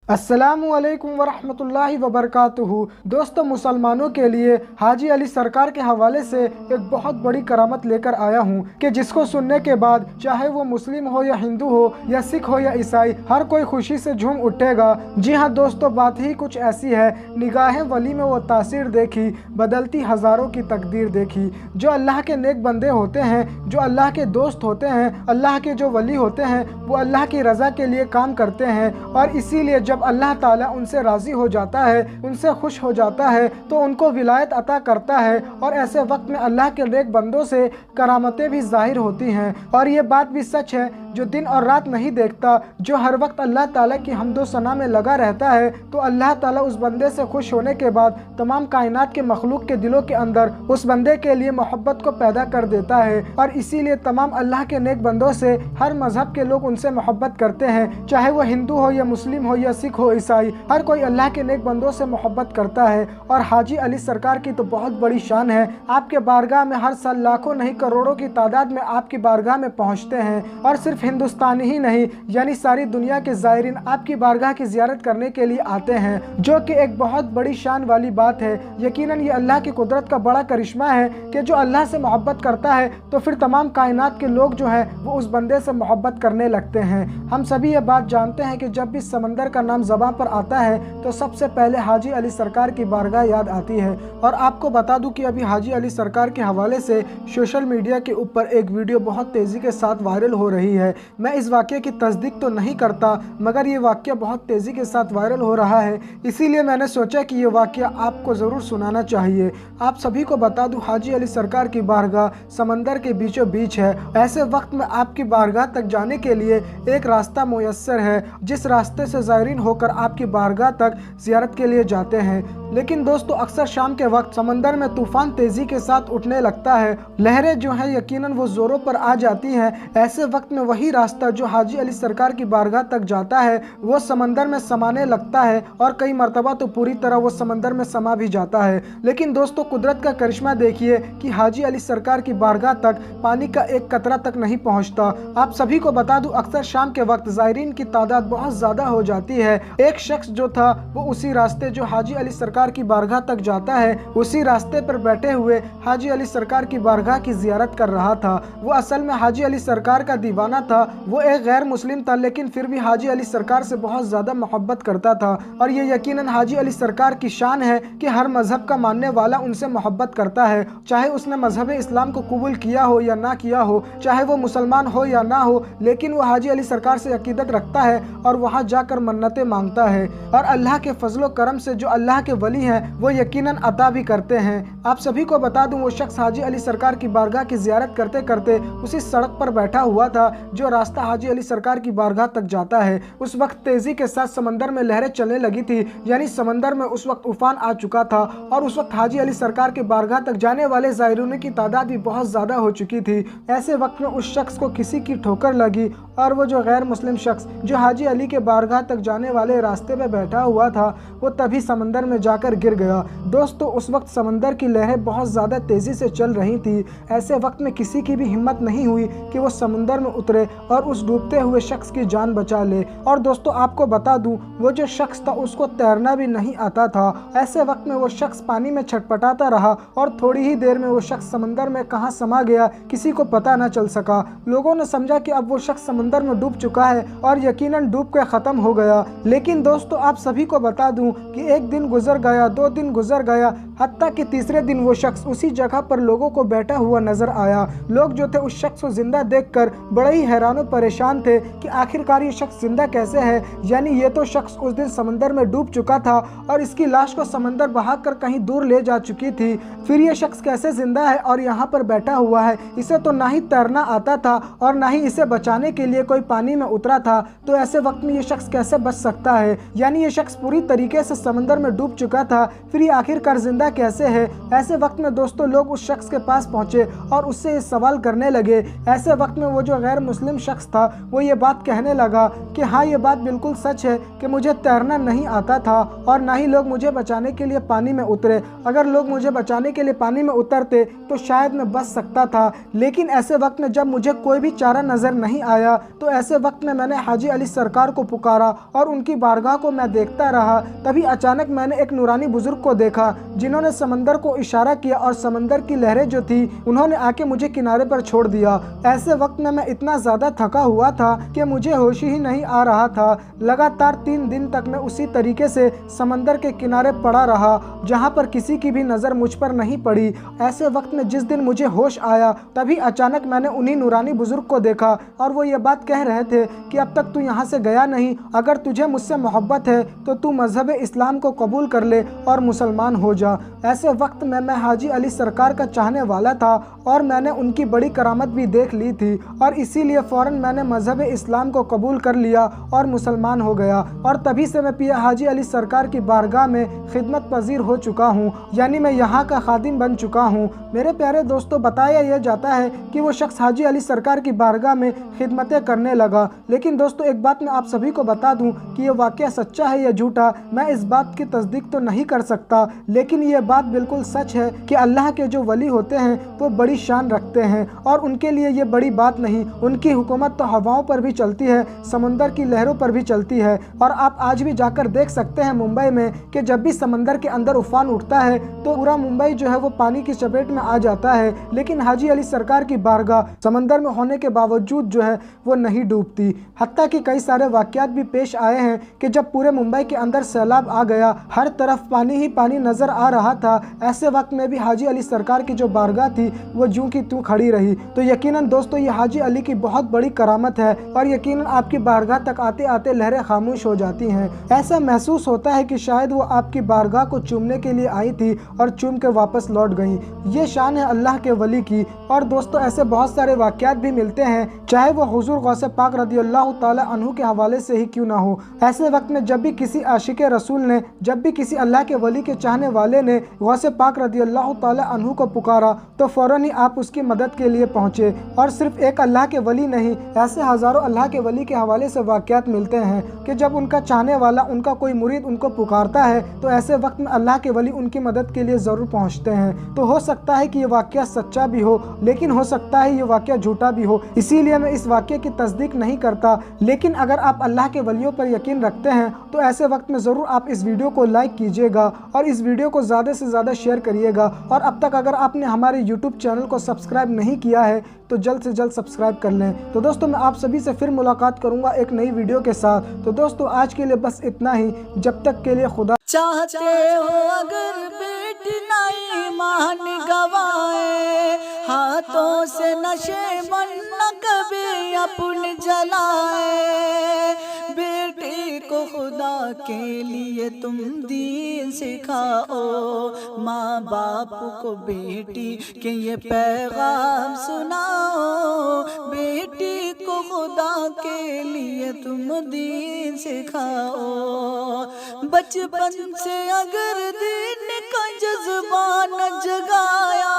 अस्सलामुअलैकुम वरहमतुल्लाहि वबरकातुहू। दोस्तों, मुसलमानों के लिए हाजी अली सरकार के हवाले से एक बहुत बड़ी करामत लेकर आया हूँ कि जिसको सुनने के बाद चाहे वो मुस्लिम हो या हिंदू हो या सिख हो या ईसाई, हर कोई खुशी से झूम उठेगा। जी हाँ दोस्तों, बात ही कुछ ऐसी है। निगाहें वली में वो तासीर देखी, बदलती हज़ारों की तकदीर देखी। जो अल्लाह के नेक बंदे होते हैं, जो अल्लाह के दोस्त होते हैं, अल्लाह के जो वली होते हैं, वो अल्लाह की रज़ा के लिए काम करते हैं। और इसीलिए जब अल्लाह ताला उनसे राज़ी हो जाता है, उनसे खुश हो जाता है, तो उनको विलायत अता करता है। और ऐसे वक्त में अल्लाह के नेक बंदों से करामतें भी ज़ाहिर होती हैं। और ये बात भी सच है, जो दिन और रात नहीं देखता, जो हर वक्त अल्लाह ताला की हम्दो सना में लगा रहता है, तो अल्लाह ताला उस बंदे से खुश होने के बाद तमाम कायनात के मखलूक के दिलों के अंदर उस बंदे के लिए मोहब्बत को पैदा कर देता है। और इसीलिए तमाम अल्लाह के नेक बंदों से हर मजहब के लोग उनसे मोहब्बत करते हैं, चाहे वो हिंदू हो या मुस्लिम हो या सिख हो ईसाई, हर कोई अल्लाह के नेक बंदों से मोहब्बत करता है। और हाजी अली सरकार की तो बहुत बड़ी शान है। आपके बारगाह में हर साल लाखों नहीं करोड़ों की तादाद में आपकी बारगाह में पहुंचते हैं। और सिर्फ हिंदुस्तानी ही नहीं, यानी सारी दुनिया के ज़ायरीन आपकी बारगाह की ज़ियारत करने के लिए आते हैं, जो कि एक बहुत बड़ी शान वाली बात है। यकीनन ये अल्लाह की कुदरत का बड़ा करिश्मा है कि जो अल्लाह से मोहब्बत करता है तो फिर तमाम कायनात के लोग जो है वो उस बंदे से मोहब्बत करने लगते हैं। हम सभी ये बात जानते हैं कि जब भी समंदर का नाम ज़बान पर आता है तो सबसे पहले हाजी अली सरकार की बारगाह याद आती है। और आपको बता दूं कि अभी हाजी अली सरकार के हवाले से सोशल मीडिया के ऊपर एक वीडियो बहुत तेज़ी के साथ वायरल हो रही है। मैं इस वाक़े की तस्दीक तो नहीं करता, मगर ये वाक़या बहुत तेज़ी के साथ वायरल हो रहा है, इसीलिए मैंने सोचा कि ये वाक़या आपको ज़रूर सुनाना चाहिए। आप सभी को बता दूं, हाजी अली सरकार की बारगाह समंदर के बीचों बीच है। ऐसे वक्त में आपकी बारगाह तक जाने के लिए एक रास्ता मुयस्सर है, जिस रास्ते से ज़ायरीन होकर आपकी बारगाह तक ज़ियारत के लिए जाते हैं। लेकिन दोस्तों, अक्सर शाम के वक्त समंदर में तूफ़ान तेज़ी के साथ उठने लगता है, लहरें जो हैं यकीनन वो ज़ोरों पर आ जाती हैं। ऐसे वक्त में वही रास्ता जो हाजी अली सरकार की बारगाह तक जाता है वो समंदर में समाने लगता है, और कई मरतबा तो पूरी तरह वो समंदर में समा भी जाता है। लेकिन दोस्तों, कुदरत का करिश्मा देखिए कि हाजी अली सरकार की बारगाह तक पानी का एक कतरा तक नहीं पहुँचता। आप सभी को बता दूँ, अक्सर शाम के वक्त ज़ायरीन की तादाद बहुत ज़्यादा हो जाती है। एक शख्स जो था वो उसी रास्ते जो हाजी अली सरकार की बारगाह तक जाता है, उसी रास्ते पर बैठे हुए हाजी अली सरकार की बारगाह की जियारत कर रहा था। वो असल में हाजी अली सरकार का दीवाना था। वो एक गैर मुस्लिम था, लेकिन फिर भी हाजी अली सरकार से बहुत ज़्यादा मोहब्बत करता था। और ये यकीनन हाजी अली सरकार की शान है कि हर मजहब का मानने वाला उनसे मोहब्बत करता है, चाहे उसने मजहब इस्लाम को कबूल किया हो या ना किया हो, चाहे वो मुसलमान हो या ना हो, लेकिन वो हाजी अली सरकार से अकीदत रखता है और वहाँ जाकर मन्नतें मांगता है। और अल्लाह के फजलो करम से जो अल्लाह के वली हैं वो यकीनन अता भी करते हैं। आप सभी को बता दूं, वो शख्स हाजी अली सरकार की बारगाह की जियारत करते करते उसी सड़क पर बैठा हुआ था जो रास्ता हाजी अली सरकार की बारगाह तक जाता है। उस वक्त तेजी के साथ समंदर में लहरें चलने लगी थी, यानी समंदर में उस वक्त उफान आ चुका था। और उस वक्त हाजी अली सरकार की बारगाह तक जाने वाले ज़ायरीन की तादाद भी बहुत ज़्यादा हो चुकी थी। ऐसे वक्त में उस शख्स को किसी की ठोकर लगी, और वो जो गैर मुस्लिम शख्स जो हाजी अली के बारगाह तक जाने वाले रास्ते में बैठा हुआ था वो तभी समंदर में जाकर गिर गया। दोस्तों, उस वक्त समंदर की लहरें बहुत ज़्यादा तेज़ी से चल रही थी। ऐसे वक्त में किसी की भी हिम्मत नहीं हुई कि वो समंदर में उतरे और उस डूबते हुए शख्स की जान बचा ले। और दोस्तों, आपको बता दूं, वो जो शख्स था उसको तैरना भी नहीं आता था। ऐसे वक्त में वो शख्स पानी में छटपटाता रहा, और थोड़ी ही देर में वो शख्स समंदर में कहाँ समा गया किसी को पता न चल सका। लोगों ने समझा कि अब वो शख्स समंदर में डूब चुका है और यकीनन डूब के ख़त्म हो गया। लेकिन दोस्तों, आप सभी को बता दूं कि एक दिन गुजर गया, 2 दिन गुजर गया, हत्ता कि तीसरे दिन वो शख्स उसी जगह पर लोगों को बैठा हुआ नजर आया। लोग जो थे उस शख्स को जिंदा देखकर बड़े ही हैरान और परेशान थे कि आखिरकार ये शख्स जिंदा कैसे है। यानी ये तो शख्स उस दिन समंदर में डूब चुका था और इसकी लाश को समंदर बहाकर कहीं दूर ले जा चुकी थी। फिर ये शख्स कैसे जिंदा है और यहाँ पर बैठा हुआ है? इसे तो ना ही तैरना आता था और ना ही इसे बचाने के लिए कोई पानी में उतरा था, तो ऐसे वक्त में ये शख्स कैसे बच सकता है? यानी ये शख्स पूरी तरीके से समंदर में डूब चुका था, फिर ये आखिरकार जिंदा ہوتا کیسے ہے؟ ایسے وقت میں دوستوں لوگ اس شخص کے پاس پہنچے اور اس سے یہ سوال کرنے لگے۔ ایسے وقت میں وہ جو غیر مسلم شخص تھا وہ یہ بات کہنے لگا کہ ہاں یہ بات بالکل سچ ہے کہ مجھے تیرنا نہیں آتا تھا اور نہ ہی لوگ مجھے بچانے کے لیے پانی میں اترے۔ اگر لوگ مجھے بچانے کے لیے پانی میں اترتے تو شاید میں بچ سکتا تھا، لیکن ایسے وقت میں جب مجھے کوئی بھی چارہ نظر نہیں آیا تو ایسے وقت میں نے حاجی علی سرکار کو پکارا اور ان کی بارگاہ کو میں دیکھتا رہا۔ تبھی اچانک میں نے ایک نورانی بزرگ کو دیکھا جنہوں نے سمندر کو اشارہ کیا اور سمندر کی لہریں جو تھی انہوں نے آ کے مجھے کنارے پر چھوڑ دیا۔ ایسے وقت میں اتنا زیادہ تھکا ہوا تھا کہ مجھے ہوش ہی نہیں آ رہا تھا۔ لگاتار 3 دن تک میں اسی طریقے سے سمندر کے کنارے پڑا رہا جہاں پر کسی کی بھی نظر مجھ پر نہیں پڑی۔ ایسے وقت میں جس دن مجھے ہوش آیا تبھی اچانک میں نے انہی نورانی بزرگ کو دیکھا اور وہ یہ بات کہہ رہے تھے کہ اب تک تو یہاں سے گیا نہیں، اگر تجھے مجھ سے محبت ہے تو تو مذہب اسلام کو قبول کر لے اور مسلمان ہو جا۔ ایسے وقت میں حاجی علی سرکار کا چاہنے والا تھا اور میں نے ان کی بڑی کرامت بھی دیکھ لی تھی اور اسی لیے فوراً میں نے مذہب اسلام کو قبول کر لیا اور مسلمان ہو گیا، اور تبھی سے میں پیر حاجی علی سرکار کی بارگاہ میں خدمت پذیر ہو چکا ہوں، یعنی میں یہاں کا خادم بن چکا ہوں۔ میرے پیارے دوستو، بتایا یہ جاتا ہے کہ وہ شخص حاجی علی سرکار کی بارگاہ میں خدمتیں کرنے لگا، لیکن دوستو ایک بات میں آپ سبھی کو بتا دوں کہ یہ واقعہ سچا ہے یا جھوٹا میں اس بات کی تصدیق تو نہیں کر سکتا، لیکن یہ بات بالکل سچ ہے کہ اللہ کے جو ولی ہوتے ہیں وہ بڑی شان رکھتے ہیں اور ان کے لیے یہ بڑی بات نہیں، ان کی حکومت تو ہواؤں پر بھی چلتی ہے، سمندر کی لہروں پر بھی چلتی ہے، اور آپ آج بھی جا کر دیکھ سکتے ہیں ممبئی میں کہ جب بھی سمندر کے اندر طوفان اٹھتا ہے تو پورا ممبئی جو ہے وہ پانی کی چپیٹ میں آ جاتا ہے، لیکن حاجی علی سرکار کی بارگاہ سمندر میں ہونے کے باوجود جو ہے وہ نہیں ڈوبتی۔ حتیٰ کہ کئی سارے واقعات بھی پیش آئے ہیں کہ جب پورے ممبئی کے اندر سیلاب آ گیا، ہر طرف پانی ہی پانی نظر آ رہا تھا، ایسے وقت میں بھی حاجی علی سرکار کی جو بارگاہ تھی وہ جوں کی توں کھڑی رہی۔ تو یقیناً دوستو یہ حاجی علی کی بہت بڑی کرامت ہے اور یقیناً آپ کی بارگاہ تک آتے آتے لہریں خاموش ہو جاتی ہیں۔ ایسا محسوس ہوتا ہے کہ شاید وہ آپ کی بارگاہ کو چومنے کے لیے آئی تھی اور چوم کے واپس لوٹ گئیں۔ یہ شان ہے اللہ کے ولی کی۔ اور دوستو ایسے بہت سارے واقعات بھی ملتے ہیں، چاہے وہ حضور غوث پاک رضی اللہ تعالی عنہ کے حوالے سے ہی کیوں نہ ہو۔ ایسے وقت میں جب بھی کسی عاشق رسول نے، جب بھی کسی اللہ کے ولی کے چاہنے والے نے غوث پاک رضی اللہ تعالی عنہ کو پکارا تو فوراً ہی آپ اس کی مدد کے لیے پہنچے۔ اور صرف ایک اللہ کے ولی نہیں، ایسے ہزاروں اللہ کے ولی کے حوالے سے واقعات ملتے ہیں کہ جب ان کا چاہنے والا، ان کا کوئی مرید ان کو پکارتا ہے تو ایسے وقت میں اللہ کے ولی ان کی مدد کے لیے ضرور پہنچتے ہیں۔ تو ہو سکتا ہے کہ یہ واقعہ سچا بھی ہو، لیکن ہو سکتا ہے یہ واقعہ جھوٹا بھی ہو، اسی لیے میں اس واقعے کی تصدیق نہیں کرتا، لیکن اگر آپ اللہ کے ولیوں پر یقین رکھتے ہیں تو ایسے وقت میں ضرور آپ اس ویڈیو کو لائک کیجئے گا اور اس ویڈیو کو زیادہ سے زیادہ شیئر کریے گا، اور اب تک اگر آپ نے ہمارے یوٹیوب چینل کو سبسکرائب نہیں کیا ہے تو جلد سے جلد سبسکرائب کر لیں۔ تو دوستو میں آپ سبھی سے پھر ملاقات کروں گا ایک نئی ویڈیو کے ساتھ۔ تو دوستو آج کے لیے بس اتنا ہی، جب تک کے لیے خدا چاہتے ہو اگر بیٹی نہ ایمان گوائے، ہاتھوں سے نشے بن نہ کبھی اپن جلائے، بیٹی کو خدا کے لیے تم دین سکھاؤ، ماں باپ کو بیٹی کے یہ پیغام سناؤ، بیٹی کو خدا کے لیے تم دین سکھاؤ، بچپن سے اگر دین کا جذبہ نہ جگایا،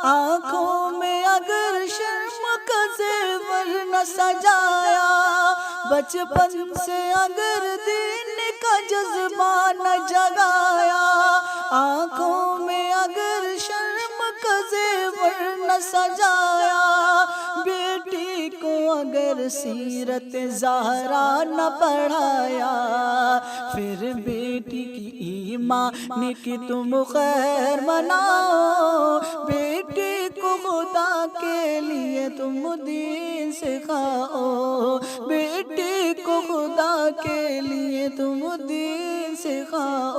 آنکھوں میں اگر شرم کا زیور نہ سجایا، بچپن سے اگر دین کا جذبہ نہ جگایا، آنکھوں میں اگر شرم کا زیور نہ سجایا، بیٹی کو اگر سیرت زہرا نہ پڑھایا، پھر بیٹی کی ایمان کی تم خیر مناؤ، بیٹی کو خدا کے لیے تم دین سکھاؤ، بیٹی کو خدا کے لیے تم دین سکھاؤ۔